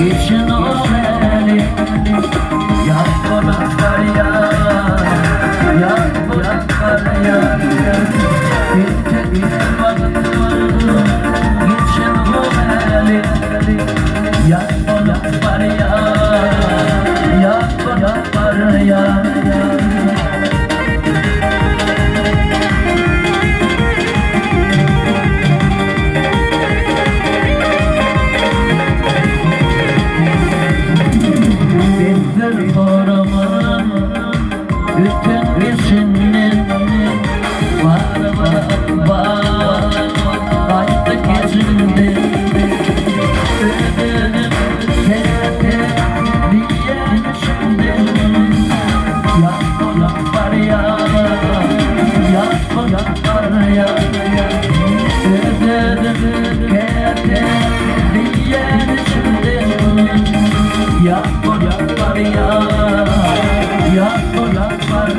İçin o beni yar konak var yar konak var bir tek vaktim İçin o beni yar konak var yar konak var bütün resimler var hayat gezinde ödedim kete diyen şimdi yar konak var yar konak var ödedim kete diyen şimdi yar konak var yar konak var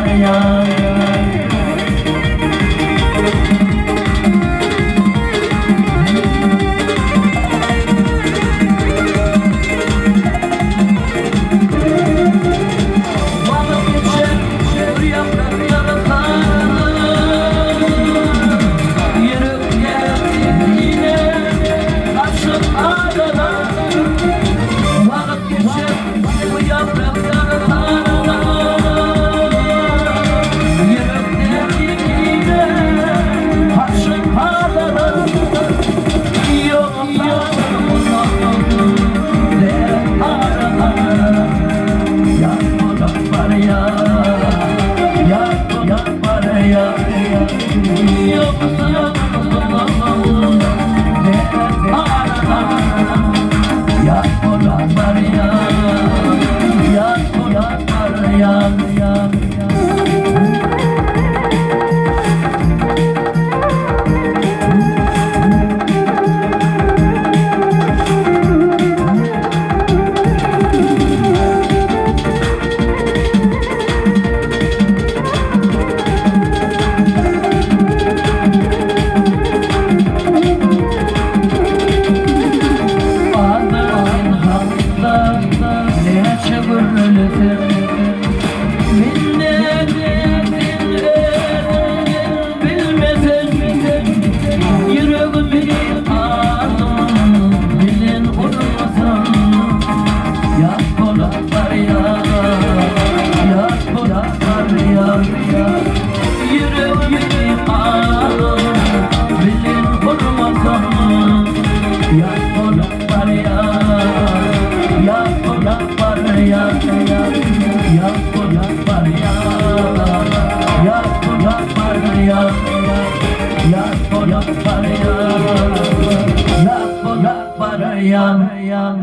Yar